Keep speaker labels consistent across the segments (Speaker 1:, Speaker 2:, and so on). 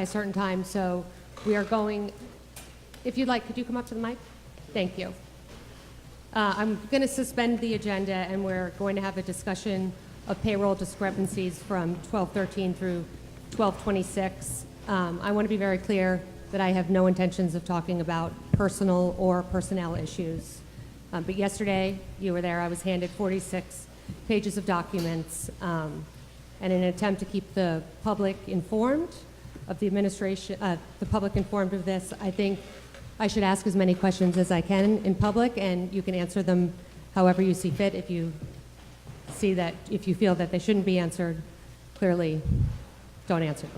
Speaker 1: a certain time, so we are going, if you'd like, could you come up to the mic? Thank you. I'm going to suspend the agenda, and we're going to have a discussion of payroll discrepancies from 1213 through 1226. I want to be very clear that I have no intentions of talking about personal or personnel issues. But yesterday, you were there, I was handed 46 pages of documents, and in an attempt to keep the public informed of the administration, the public informed of this, I think I should ask as many questions as I can in public, and you can answer them however you see fit. If you feel that they shouldn't be answered, clearly don't answer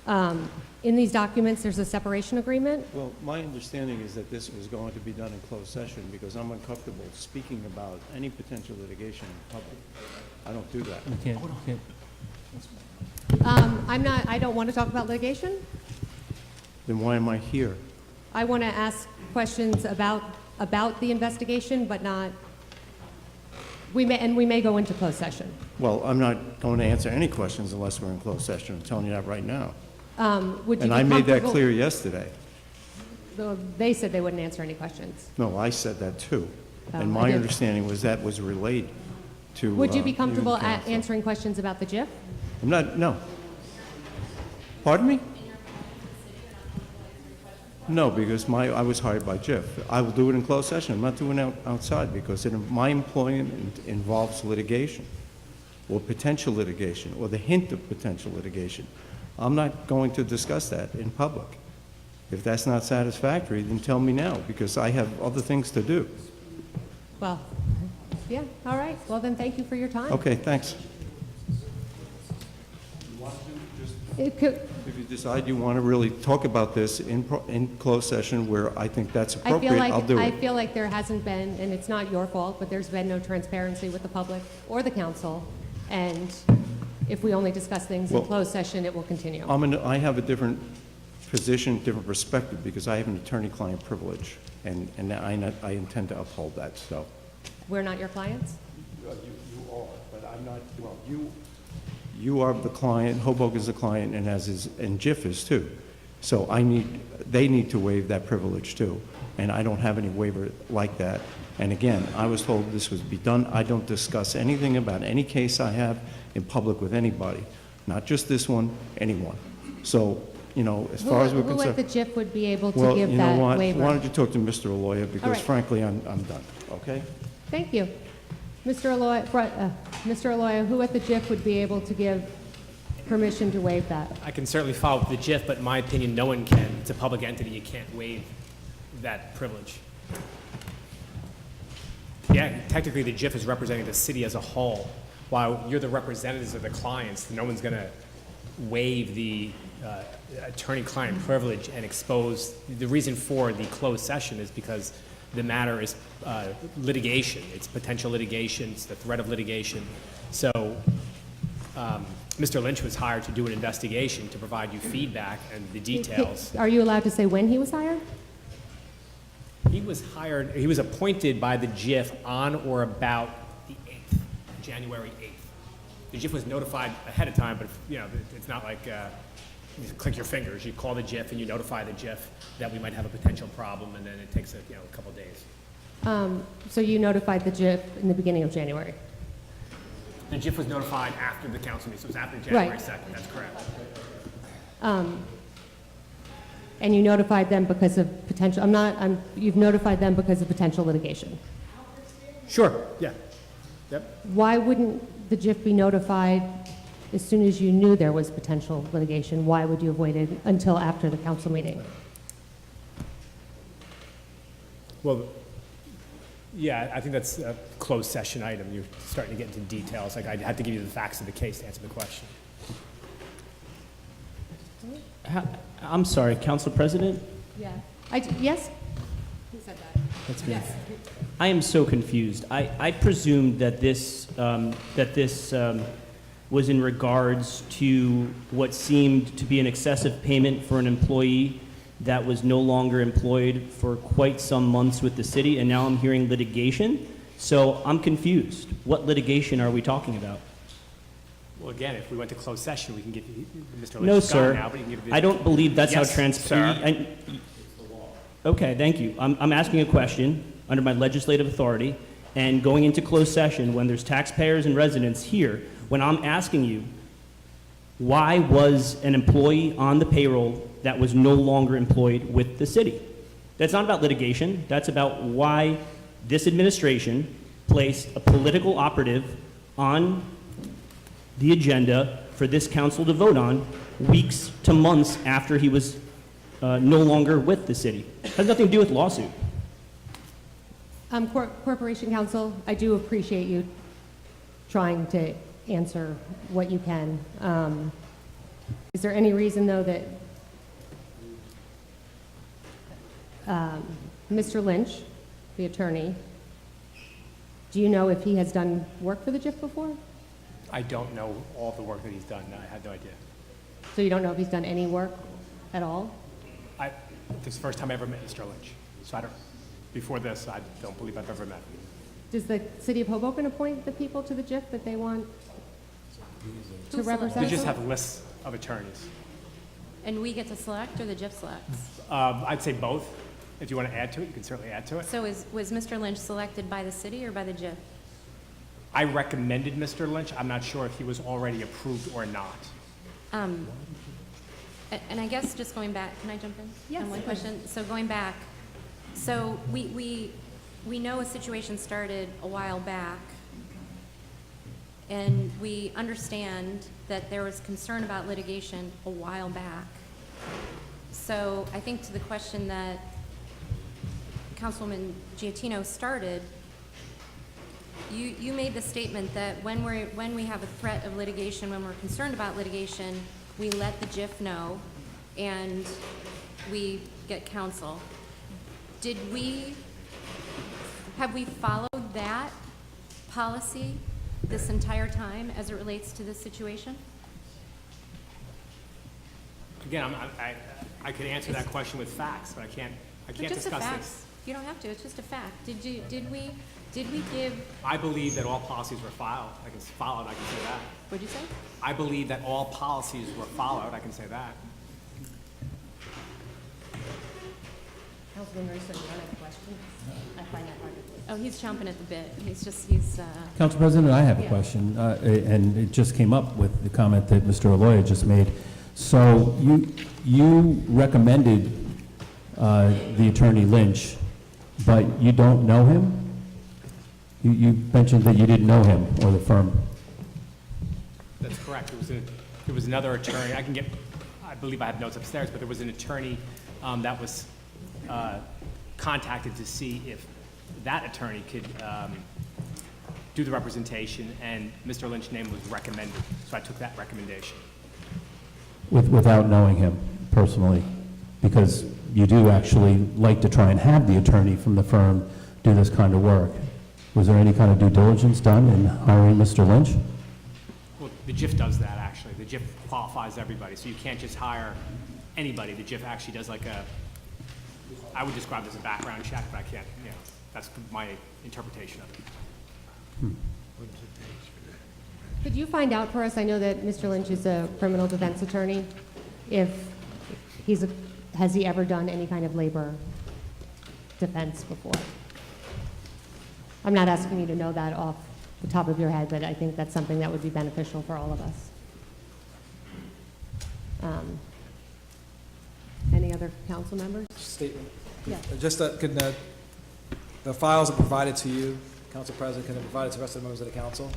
Speaker 1: them. In these documents, there's a separation agreement.
Speaker 2: Well, my understanding is that this was going to be done in closed session because I'm uncomfortable speaking about any potential litigation in public. I don't do that.
Speaker 3: Okay.
Speaker 1: I don't want to talk about litigation.
Speaker 2: Then why am I here?
Speaker 1: I want to ask questions about the investigation, but not, we may go into closed session.
Speaker 2: Well, I'm not going to answer any questions unless we're in closed session. I'm telling you that right now.
Speaker 1: And
Speaker 2: I made that clear yesterday.
Speaker 1: They said they wouldn't answer any questions.
Speaker 2: No, I said that too.
Speaker 1: Oh,
Speaker 2: And my understanding was that was relayed to
Speaker 1: Would you be
Speaker 2: you,
Speaker 1: comfortable
Speaker 2: counsel.
Speaker 1: answering questions about the JIF?
Speaker 2: I'm not, no. Pardon me? No, because I was hired by Jeff. I will do it in closed session. I'm not doing it outside because my employment involves litigation or potential litigation or the hint of potential litigation. I'm not going to discuss that in public. If that's not satisfactory, then tell me now because I have other things to do.
Speaker 1: Well, yeah, all right. Well, then thank you for your time.
Speaker 2: Okay, thanks. If you decide you want to really talk about this in closed session where I think that's appropriate, I'll do it.
Speaker 1: I feel like there hasn't been, and it's not your fault, but there's been no transparency with the public or the council. And if we only discuss things in closed session, it will continue.
Speaker 2: I have a different position, different perspective, because I have an attorney-client privilege, and I intend to uphold that. So.
Speaker 1: We're not your clients?
Speaker 2: You are, but I'm not. Well, you are the client. Hoboken's the client, and JIF is too. So they need to waive that privilege too, and I don't have any waiver like that. And again, I was told this would be done. I don't discuss anything about any case I have in public with anybody, not just this one, anyone. So, you know, as far as we're concerned.
Speaker 1: Who at the JIF would be able to
Speaker 2: well,
Speaker 1: give
Speaker 2: you know
Speaker 1: that
Speaker 2: what?
Speaker 1: waiver?
Speaker 2: Why don't you talk to Mr. Aloya, because frankly, I'm done, okay?
Speaker 1: Thank you. Mr. Aloya, who at the JIF would be able to give permission to waive that?
Speaker 4: I can certainly follow up with the JIF, but in my opinion, no one can. It's a public entity. You can't waive that privilege. Yeah, technically the JIF is representing the city as a whole. While you're the representatives of the clients, no one's going to waive the attorney-client privilege and expose. The reason for the closed session is because the matter is litigation. It's potential litigation. It's the threat of litigation. So Mr. Lynch was hired to do an investigation to provide you feedback and the details.
Speaker 1: Are you allowed to say when he was hired?
Speaker 4: He was hired, he was appointed by the JIF on or about the 8th, January 8th. The JIF was notified ahead of time, but you know, it's not like you click your fingers. You call the JIF and you notify the JIF that we might have a potential problem, and then it takes a couple days.
Speaker 1: So you notified the JIF in the beginning of January?
Speaker 4: The JIF was notified after the council meeting, so it was after January 2nd, that's correct.
Speaker 1: And you notified them because of potential, you've notified them because of potential litigation?
Speaker 4: Sure, yeah. Yep.
Speaker 1: Why wouldn't the JIF be notified as soon as you knew there was potential litigation? Why would you have waited until after the council meeting?
Speaker 4: Well, yeah, I think that's a closed session item. You're starting to get into details. Like, I'd have to give you the facts of the case to answer the question.
Speaker 3: I'm sorry, Council President?
Speaker 1: Yeah. Yes? Who said that?
Speaker 3: That's me.
Speaker 1: Yes.
Speaker 3: I am so confused. I presumed that this was in regards to what seemed to be an excessive payment for an employee that was no longer employed for quite some months with the city, and now I'm hearing litigation. So I'm confused. What litigation are we talking about?
Speaker 4: Well, again, if we went to closed session, we can get Mr. Lynch
Speaker 3: No,
Speaker 4: gone
Speaker 3: sir.
Speaker 4: now, but you can give.
Speaker 3: I don't believe that's how
Speaker 4: Yes,
Speaker 3: transparent.
Speaker 4: sir.
Speaker 3: Okay, thank you. I'm asking a question under my legislative authority, and going into closed session when there's taxpayers and residents here, when I'm asking you, why was an employee on the payroll that was no longer employed with the city? That's not about litigation. That's about why this administration placed a political operative on the agenda for this council to vote on weeks to months after he was no longer with the city. It has nothing to do with lawsuit.
Speaker 1: Corporation Counsel, I do appreciate you trying to answer what you can. Is there any reason, though, that Mr. Lynch, the attorney, do you know if he has done work for the JIF before?
Speaker 4: I don't know all the work that he's done. I had no idea.
Speaker 1: So you don't know if he's done any work at all?
Speaker 4: This is the first time I ever met Mr. Lynch. So I don't, before this, I don't believe I've ever met him.
Speaker 1: Does the city of Hoboken appoint the people to the JIF that they want to represent
Speaker 4: They just
Speaker 1: them?
Speaker 4: have lists of attorneys.
Speaker 5: And we get to select, or the JIF selects?
Speaker 4: I'd say both. If you want to add to it, you can certainly add to it.
Speaker 5: So was Mr. Lynch selected by the city or by the JIF?
Speaker 4: I recommended Mr. Lynch. I'm not sure if he was already approved or not.
Speaker 5: And I guess just going back, can I jump in?
Speaker 1: Yes,
Speaker 5: On one
Speaker 1: please.
Speaker 5: question? So going back, so we know a situation started a while back, and we understand that there was concern about litigation a while back. So I think to the question that Councilwoman Giatino started, you made the statement that when we have a threat of litigation, when we're concerned about litigation, we let the JIF know and we get counsel. Have we followed that policy this entire time as it relates to this situation?
Speaker 4: Again, I could answer that question with facts, but I can't
Speaker 5: Just a
Speaker 4: discuss
Speaker 5: fact.
Speaker 4: this.
Speaker 5: You don't have to, it's just a fact. Did we give,
Speaker 4: I believe that all policies were followed. I can say that.
Speaker 5: what'd you say?
Speaker 4: I believe that all policies were followed. I can say that.
Speaker 1: Councilman Russo, you want to have a question? I find that hard to believe.
Speaker 5: Oh, he's chomping at the bit.
Speaker 6: Council President, I have a
Speaker 1: Yeah.
Speaker 6: question, and it just came up with the comment that Mr. Aloya just made. So you recommended the Attorney Lynch, but you don't know him? You mentioned that you didn't know him or the firm.
Speaker 4: That's correct. There was another attorney. I believe I have notes upstairs, but there was an attorney that was contacted to see if that attorney could do the representation, and Mr. Lynch's name was recommended. So I took that recommendation.
Speaker 6: Without knowing him personally, because you do actually like to try and have the attorney from the firm do this kind of work. Was there any kind of due diligence done in hiring Mr. Lynch?
Speaker 4: Well, the JIF does that, actually. The JIF qualifies everybody, so you can't just hire anybody. The JIF actually does I would describe it as a background check, but I can't, that's my interpretation of it.
Speaker 1: Could you find out for us, I know that Mr. Lynch is a criminal defense attorney, if has he ever done any kind of labor defense before? I'm not asking you to know that off the top of your head, but I think that's something that would be beneficial for all of us. Any other council members?
Speaker 7: Statement.
Speaker 1: Yeah.
Speaker 7: Just that, the files are provided to you, Council President, can they provide it to the rest of the members of the council?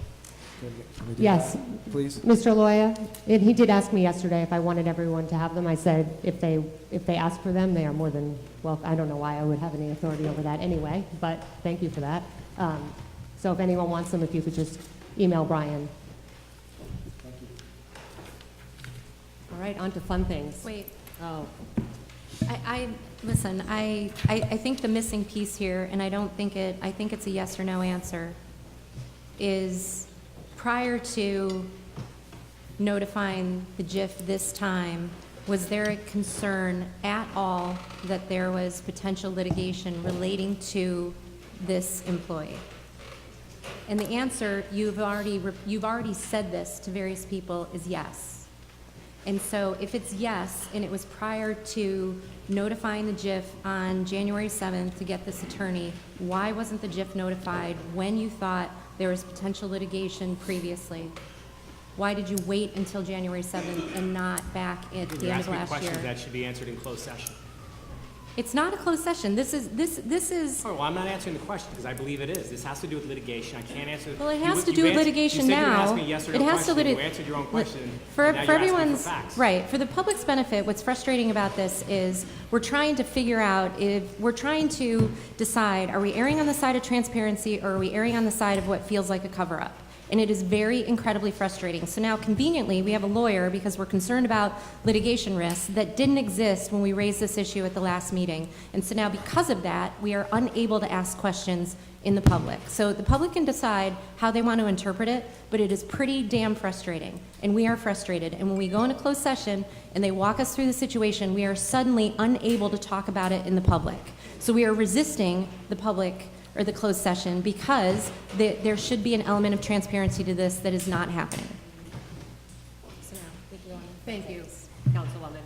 Speaker 7: Can we do
Speaker 1: Yes.
Speaker 7: that, please?
Speaker 1: Mr. Loya, and he did ask me yesterday if I wanted everyone to have them. I said if they ask for them, they are more than well. I don't know why I would have any authority over that anyway, but thank you for that. So if anyone wants them, if you could just email Brian.
Speaker 7: Thank you.
Speaker 1: All right, on to fun things.
Speaker 5: Wait,
Speaker 1: Oh,
Speaker 5: listen, I think the missing piece here, and I think it's a yes or no answer, is prior to notifying the JIF this time, was there a concern at all that there was potential litigation relating to this employee? And the answer, you've already said this to various people, is yes. And so if it's yes, and it was prior to notifying the JIF on January 7th to get this attorney, why wasn't the JIF notified when you thought there was potential litigation previously? Why did you wait until January 7th and not back at the
Speaker 4: You're
Speaker 5: end of
Speaker 4: asking
Speaker 5: last
Speaker 4: questions
Speaker 5: year?
Speaker 4: that should be answered in closed session.
Speaker 5: It's not a closed session. This is,
Speaker 4: Oh, well, I'm not answering the question because I I believe it is. This has to do with litigation. I can't answer.
Speaker 5: well, it
Speaker 4: you
Speaker 5: has
Speaker 4: would-
Speaker 5: to
Speaker 4: you
Speaker 5: do with
Speaker 4: answered-
Speaker 5: litigation
Speaker 4: you said you were
Speaker 5: now.
Speaker 4: asking a yes or
Speaker 5: It
Speaker 4: no
Speaker 5: has to
Speaker 4: question.
Speaker 5: lit-
Speaker 4: You answered your own question.
Speaker 5: For
Speaker 4: and now you're asking
Speaker 5: everyone's,
Speaker 4: facts.
Speaker 5: right, for the public's benefit, what's frustrating about this is we're trying to figure out if, we're trying to decide, are we erring on the side of transparency or are we erring on the side of what feels like a cover-up? And it is very incredibly frustrating. So now conveniently, we have a lawyer, because we're concerned about litigation risks, that didn't exist when we raised this issue at the last meeting. And so now because of that, we are unable to ask questions in the public. So the public can decide how they want to interpret it, but it is pretty damn frustrating. And we are frustrated. And when we go into closed session and they walk us through the situation, we are suddenly unable to talk about it in the public. So we are resisting the public or the closed session because there should be an element of transparency to this that is not happening. So now, we can go on.
Speaker 1: Thank you, Councilwoman.